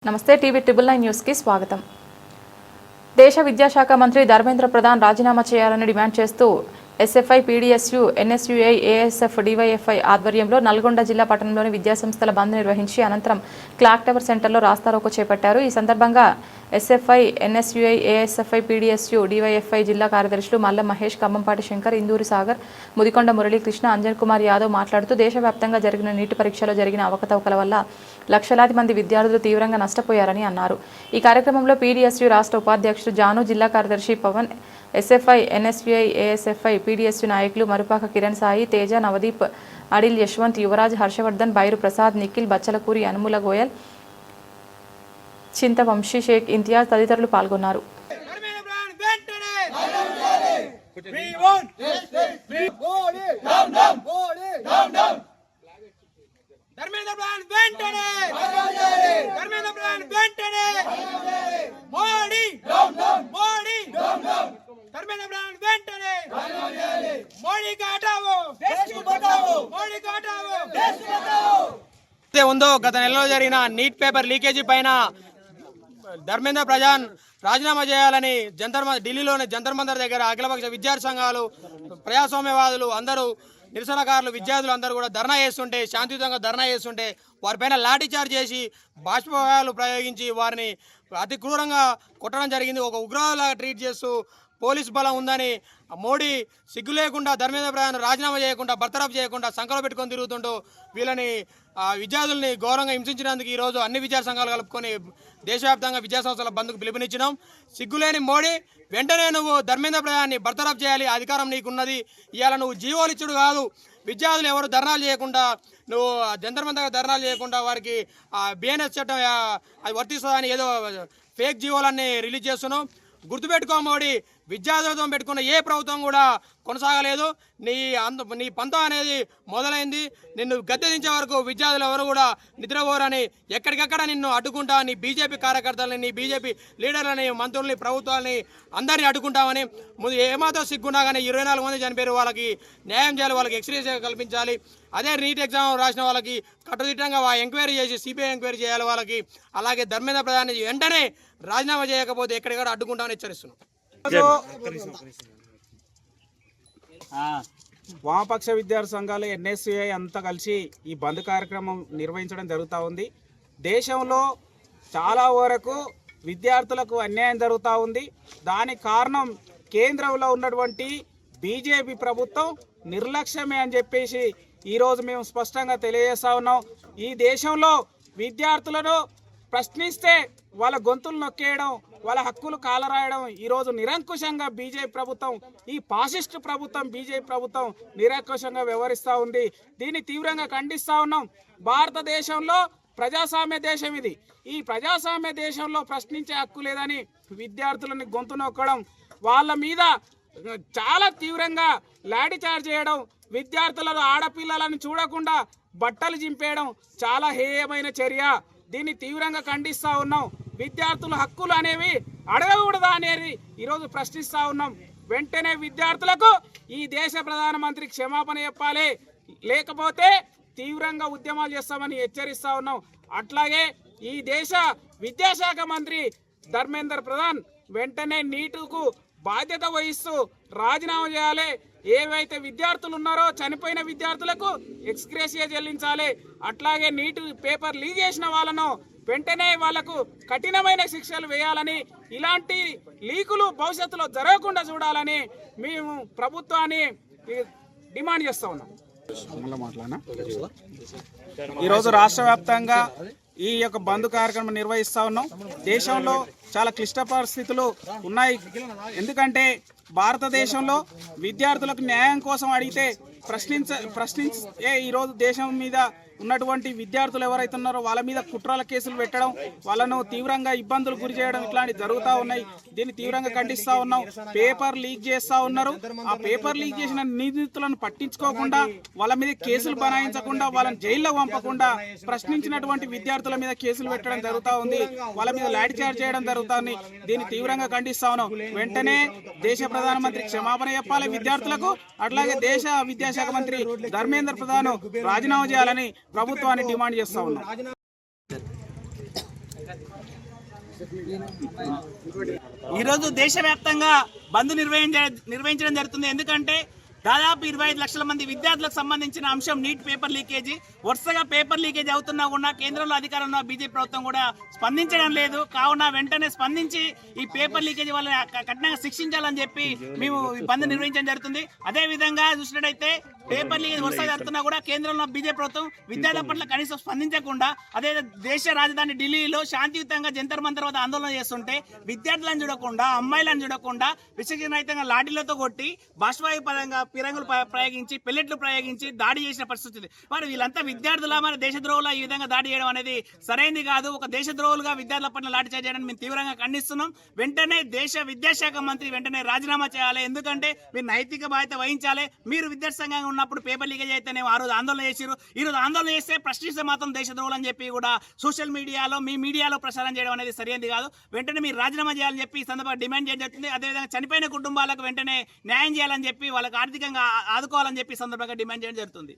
నమస్తే TV triple 9 news కి స్వాగతం। దేశ విద్యాశాఖ మంత్రి ధర్మేంద్ర ప్రధాన్ రాజీనామా చేయాలని డిమాండ్ చేస్తూ SFI PDSU NSUI ASF DYFI ఆధ్వర్యంలో నల్గొండ జిల్లా పట్టణంలోని విద్యాసంస్థల బంద్ నిర్వహించి అనంతరం క్లాక్ టవర్ సెంటర్లో రాస్తారోకో చేపట్టారు। ఈ సందర్భంగా SFI NSUI ASFI PDSU DYFI జిల్లా కార్యదర్శులు మల్ల మహేష్, ఖమ్మంపాటి శంకర్, ఇందూరి సాగర్, ముదికొండ మురళీకృష్ణ, అంజన్ కుమార్ యాదవ్ మాట్లాడుతూ దేశవ్యాప్తంగా జరిగిన నీటి పరీక్షలో జరిగిన అవకతవకల వల్ల లక్షలాది మంది విద్యార్థులు తీవ్రంగా నష్టపోయారని అన్నారు। ఈ కార్యక్రమంలో పీడీఎస్యు రాష్ట్ర ఉపాధ్యక్షుడు జాను, జిల్లా కార్యదర్శి Pavan, SFI NSUI ASFI PDSU నాయకులు మరుపాక కిరణ్ సాయి, తేజ, నవదీప్, అడిల్, యశ్వంత్, యువరాజ్, హర్షవర్ధన్, బైరు ప్రసాద్, నిఖిల్, బచ్చలకూరి, అనుముల గోయల్, చింతవంశీ, షేక్ ఇంతియాజ్ తదితరులు పాల్గొన్నారు। ఉందో గత నెలలో జరిగిన నీట్ పేపర్ లీకేజీ పైన ధర్మేంద్ర ప్రధాన్ రాజీనామా చేయాలని ఢిల్లీలోని జంతర్ మంతర్ దగ్గర అఖిలపక్ష విద్యార్థి సంఘాలు, ప్రజాస్వామ్యవాదులు అందరూ, నిరసనకారులు, విద్యార్థులు అందరూ కూడా ధర్నా చేస్తుంటే, శాంతియుతంగా ధర్నా చేస్తుంటే వారిపైన లాఠీ చార్జ్ చేసి బాష్పవాయువులు ప్రయోగించి వారిని అతి క్రూరంగా కొట్టడం జరిగింది। ఒక ఉగ్రవాదులాగా ట్రీట్ చేస్తూ పోలీసు బలం ఉందని మోడీ సిగ్గు లేకుండా ధర్మేంద్ర ప్రధాన్ రాజీనామా చేయకుండా, బర్తరఫ్ చేయకుండా సంకలో పెట్టుకొని తిరుగుతుంటూ వీళ్ళని విద్యార్థుల్ని ఘోరంగా హింసించినందుకు ఈరోజు అన్ని విద్యార్థి సంఘాలు కలుపుకొని దేశవ్యాప్తంగా విద్యాసంస్థల బంద్కు పిలుపునిచ్చినాం। సిగ్గులేని మోడీ వెంటనే నువ్వు ధర్మేంద్ర ప్రధాన్ని బర్తరఫ్ చేయాలి, అధికారం నీకున్నది। ఇవాళ నువ్వు జీవోలు ఇచ్చుడు కాదు, విద్యార్థులు ఎవరు ధర్నాలు చేయకుండా, నువ్వు జంతర్ మంతర్ ధర్నాలు చేయకుండా వారికి బిఎన్ఎస్ చట్టం అది వర్తిస్తుందని ఏదో ఫేక్ జీవోలన్నీ రిలీజ్ చేస్తున్నావు। గుర్తుపెట్టుకో మోడీ, విద్యార్థులతో పెట్టుకున్న ఏ ప్రభుత్వం కూడా కొనసాగలేదు। నీ పంతం అనేది మొదలైంది। నిన్ను గద్దె దించే వరకు విద్యార్థులు ఎవరు కూడా నిద్రపోరని ఎక్కడికక్కడ నిన్ను అడ్డుకుంటా, నీ బీజేపీ కార్యకర్తలని, నీ బీజేపీ లీడర్లని, మంత్రుల్ని, ప్రభుత్వాలని అందరినీ అడ్డుకుంటామని ఏమాత్రం సిగ్గున్నా కానీ 24 మంది చనిపోయారు, వాళ్ళకి న్యాయం చేయాలి, వాళ్ళకి ఎక్స్‌రేస్ కల్పించాలి। అదే నీట్ ఎగ్జామ్ రాసిన వాళ్ళకి కట్టుదిట్టంగా ఎంక్వైరీ చేసి సిబిఐ ఎంక్వైరీ చేయాలి వాళ్ళకి। అలాగే ధర్మేంద్ర ప్రధాన్ వెంటనే రాజీనామా చేయకపోతే ఎక్కడికక్కడ అడ్డుకుంటామని హెచ్చరిస్తున్నాం। వామపక్ష విద్యార్థి సంఘాలు ఎన్ఎస్యుఐ అంతా కలిసి ఈ బంద్ కార్యక్రమం నిర్వహించడం జరుగుతూ ఉంది। దేశంలో చాలా వరకు విద్యార్థులకు అన్యాయం జరుగుతూ ఉంది। దానికి కారణం కేంద్రంలో ఉన్నటువంటి బీజేపీ ప్రభుత్వం నిర్లక్ష్యమే అని చెప్పేసి ఈరోజు మేము స్పష్టంగా తెలియజేస్తా ఉన్నాం। ఈ దేశంలో విద్యార్థులను ప్రశ్నిస్తే వాళ్ళ గొంతులు నొక్కేయడం, వాళ్ళ హక్కులు కాలరాయడం ఈరోజు నిరంకుశంగా బీజేపీ ప్రభుత్వం, ఈ ఫాసిస్ట్ ప్రభుత్వం బీజేపీ ప్రభుత్వం నిరంకుశంగా వ్యవహరిస్తూ ఉంది। దీన్ని తీవ్రంగా ఖండిస్తూ ఉన్నాం। భారతదేశంలో ప్రజాస్వామ్య దేశం ఇది। ఈ ప్రజాస్వామ్య దేశంలో ప్రశ్నించే హక్కు లేదని విద్యార్థులని గొంతు నొక్కడం, వాళ్ళ మీద చాలా తీవ్రంగా లాఠీ చార్జ్ చేయడం, విద్యార్థులను, ఆడపిల్లలను చూడకుండా బట్టలు చింపేయడం చాలా హేయమైన చర్య। దీన్ని తీవ్రంగా ఖండిస్తూ ఉన్నాం। విద్యార్థుల హక్కులు అనేవి అడగకూడదా అనేది ఈరోజు ప్రశ్నిస్తూ ఉన్నాం। వెంటనే విద్యార్థులకు ఈ దేశ ప్రధానమంత్రి క్షమాపణ చెప్పాలి, లేకపోతే తీవ్రంగా ఉద్యమాలు చేస్తామని హెచ్చరిస్తూ ఉన్నాం। అట్లాగే ఈ దేశ విద్యాశాఖ మంత్రి ధర్మేంద్ర ప్రధాన్ వెంటనే నీటుకు బాధ్యత వహిస్తూ రాజీనామా చేయాలి। ఏవైతే విద్యార్థులు ఉన్నారో చనిపోయిన విద్యార్థులకు ఎక్స్‌గ్రేషియా చెల్లించాలి। అట్లాగే నీట్ పేపర్ లీక్ చేసిన వాళ్ళను వెంటనే వాళ్లకు కఠినమైన శిక్షలు వేయాలని, ఇలాంటి లీకులు భవిష్యత్తులో జరగకుండా చూడాలని మేము ప్రభుత్వాన్ని డిమాండ్ చేస్తా ఉన్నాం। ఈరోజు రాష్ట్ర వ్యాప్తంగా ఈ యొక్క బంద్ కార్యక్రమం నిర్వహిస్తా ఉన్నాం। దేశంలో చాలా క్లిష్ట పరిస్థితులు ఉన్నాయి। ఎందుకంటే భారతదేశంలో విద్యార్థులకు న్యాయం కోసం అడిగితే ప్రశ్నించే ఈరోజు దేశం మీద ఉన్నటువంటి విద్యార్థులు ఎవరైతే ఉన్నారో వాళ్ళ మీద కుట్రల కేసులు పెట్టడం, వాళ్ళను తీవ్రంగా ఇబ్బందులు గురి చేయడం ఇట్లాంటివి జరుగుతూ ఉన్నాయి। దీన్ని తీవ్రంగా ఖండిస్తూ ఉన్నాం। పేపర్ లీక్ చేస్తూ ఉన్నారు, ఆ పేపర్ లీక్ చేసిన నిందితులను పట్టించుకోకుండా, వాళ్ళ మీద కేసులు బనాయించకుండా, వాళ్ళని జైల్లో పంపకుండా ప్రశ్నించినటువంటి విద్యార్థుల మీద కేసులు పెట్టడం జరుగుతూ ఉంది, వాళ్ళ మీద లాఠీ చార్జ్ చేయడం జరుగుతుంది। దీన్ని తీవ్రంగా ఖండిస్తా ఉన్నాం। వెంటనే దేశ ప్రధానమంత్రి క్షమాపణ చెప్పాలి విద్యార్థులకు, అట్లాగే దేశ విద్యాశాఖ మంత్రి ధర్మేంద్ర ప్రధాన్ రాజీనామా చేయాలని ప్రభుత్వాన్ని డిమాండ్ చేస్తా ఉన్నాం। ఈరోజు దేశవ్యాప్తంగా బంద్ నిర్వహించడం జరుగుతుంది. ఎందుకంటే దాదాపు 25 లక్షల మంది విద్యార్థులకు సంబంధించిన అంశం నీట్ పేపర్ లీకేజీ. వరుసగా పేపర్ లీకేజ్ అవుతున్నా కూడా కేంద్రంలో అధికారంలో బీజేపీ ప్రభుత్వం కూడా స్పందించడం లేదు. కావున వెంటనే స్పందించి ఈ పేపర్ లీకేజీ వల్ల కఠినంగా శిక్షించాలని చెప్పి మేము ఈ బంద్ నిర్వహించడం జరుగుతుంది. అదే విధంగా చూసినట్టయితే పేపర్ లీకేజ్ వరుసగా జరుగుతున్నా కూడా కేంద్రంలో బీజేపీ ప్రభుత్వం విద్యార్థుల పట్ల కనీసం స్పందించకుండా అదే దేశ రాజధాని ఢిల్లీలో శాంతియుతంగా జంతర్ మంతర్ వద్ద ఆందోళన చేస్తుంటే విద్యార్థులను చూడకుండా అమ్మాయిలను చూడకుండా విశేషరహితంగా లాఠీలతో కొట్టి బాష్పాయు పరంగా పిరంగులు ప్రయోగించి పెల్లెట్లు ప్రయోగించి దాడి చేసిన పరిస్థితి ఉంది. మరి వీళ్ళంతా విద్యార్థుల మన దేశద్రోహుల ఈ విధంగా దాడి చేయడం అనేది సరైనది కాదు. ఒక దేశద్రోహులుగా విద్యార్థుల పట్ల లాఠీ చేయడానికి మేము తీవ్రంగా ఖండిస్తున్నాం. వెంటనే దేశ విద్యాశాఖ మంత్రి వెంటనే రాజీనామా చేయాలి. ఎందుకంటే మీరు నైతిక బాధ్యత వహించాలి. మీరు విద్యార్థి సంఘంగా ఉన్నప్పుడు పేపర్ లీకేజ్ అయితేనే ఆ రోజు ఆందోళన చేశారు. ఈ రోజు ఆందోళన చేస్తే ప్రశ్నిస్తే మాత్రం దేశద్రోహులు అని చెప్పి కూడా సోషల్ మీడియాలో మీ మీడియాలో ప్రచారం చేయడం అనేది సరైనది కాదు. వెంటనే మీరు రాజీనామా చేయాలని చెప్పి ఈ సందర్భంగా డిమాండ్ చేయడం జరుగుతుంది. అదేవిధంగా చనిపోయిన కుటుంబాలకు వెంటనే న్యాయం చేయాలని చెప్పి వాళ్ళకి ఆర్థికంగా ఆదుకోవాలని చెప్పి సందర్భంగా డిమాండ్ చేయడం జరుగుతుంది.